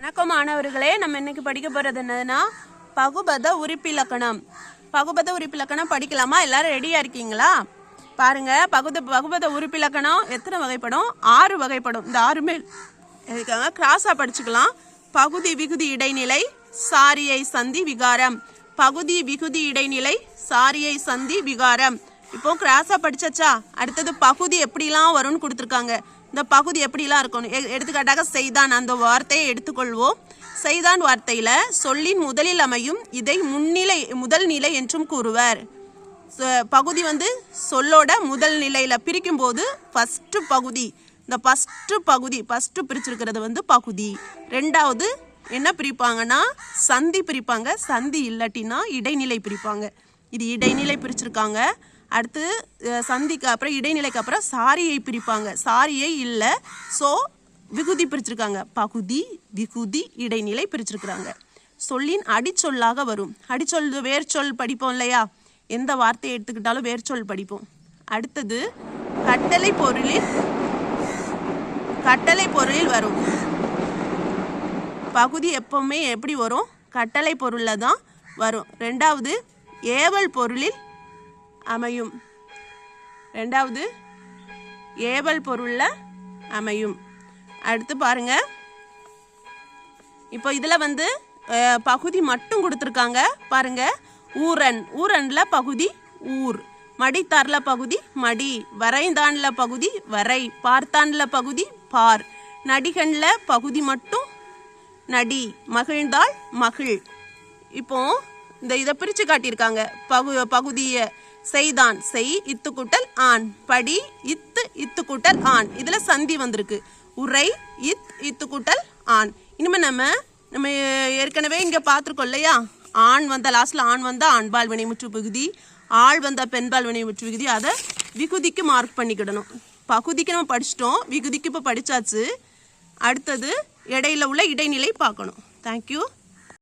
வணக்கம் மாணவர்களே, நம்ம இன்னைக்கு படிக்க போறது என்னன்னா பகுபத உறுப்பிலக்கணம். பகுபத உறுப்பிலக்கணம் படிக்கலாமா? எல்லாரும் ரெடியா இருக்கீங்களா? பாருங்க, பகுபத உறுப்பிலக்கணம் எத்தனை வகைப்படும்? 6 வகைப்படும். இந்த 6மே எதுக்காக கிராஸா படிச்சுக்கலாம். பகுதி விகுதி இடைநிலை, சாரியை சந்தி விகாரம். பகுதி விகுதி இடைநிலை, சாரியை சந்தி விகாரம். இப்போ கிராஸா படிச்சாச்சா? அடுத்தது பகுதி எப்படிலாம் வரும்னு கொடுத்துருக்காங்க. இந்த பகுதி எப்படிலாம் இருக்கும்? எடுத்துக்காட்டாக செய்தான் அந்த வார்த்தையை எடுத்துக்கொள்வோம். செய்தான் வார்த்தையில சொல்லின் முதலில் அமையும் இதை முதல் நிலை என்றும் கூறுவர். பகுதி சொல்லோட முதல் நிலையில பிரிக்கும் போது ஃபர்ஸ்ட் பகுதி, இந்த ஃபர்ஸ்ட் பிரிச்சிருக்கிறது பகுதி. ரெண்டாவது என்ன பிரிப்பாங்கன்னா சந்தி பிரிப்பாங்க. சந்தி இல்லாட்டினா இடைநிலை பிரிப்பாங்க. இது இடைநிலை பிரிச்சிருக்காங்க. அடுத்து சந்திக்கு அப்புறம் இடைநிலைக்கு அப்புறம் சாரியை பிரிப்பாங்க. சாரியை இல்லை, ஸோ விகுதி பிரிச்சிருக்காங்க. பகுதி விகுதி இடைநிலை பிரிச்சிருக்கிறாங்க. சொல்லின் அடிச்சொல்லாக வரும். அடிச்சொல் வேர்ச்சொல் படிப்போம் இல்லையா? எந்த வார்த்தையை எடுத்துக்கிட்டாலும் வேர்ச்சொல் படிப்போம். அடுத்தது கட்டளை பொருளில் வரும். பகுதி எப்பவுமே எப்படி வரும்? கட்டளை பொருளில் தான் வரும். ரெண்டாவது ஏவல் பொருளில் அமையும். அடுத்து பாருங்க, இப்போ இதுல பகுதி மட்டும் கொடுத்துருக்காங்க. பாருங்க, ஊரன்ல பகுதி ஊர், மடித்தார்ல பகுதி மடி, வரைந்தான்ல பகுதி வரை, பார்த்தான்ல பகுதி பார், நடிகன்ல பகுதி மட்டும் நடி, மகிழ்ந்தாள் மகிழ். இப்போ இதை பிரிச்சு காட்டியிருக்காங்க. பகுதியை செய்தான் செய் இத்து கூட்டல் ஆண், படி இத்து கூட்டல் ஆண். இதுல சந்தி வந்திருக்கு. உரை இத்து கூட்டல் ஆண். இனிமே நம்ம ஏற்கனவே இங்க பார்த்துருக்கோம் இல்லையா? ஆண் லாஸ்ட்ல ஆண் ஆண்பால் வினைமுற்று விகுதி, ஆள் பெண்பால் வினைமுற்று விகுதி. அதை விகுதிக்கு மார்க் பண்ணிக்கிடணும். பகுதிக்கு நம்ம படிச்சிட்டோம், விகுதிக்கு இப்போ படிச்சாச்சு. அடுத்தது இடையில உள்ள இடைநிலை பார்க்கணும். தேங்க்யூ.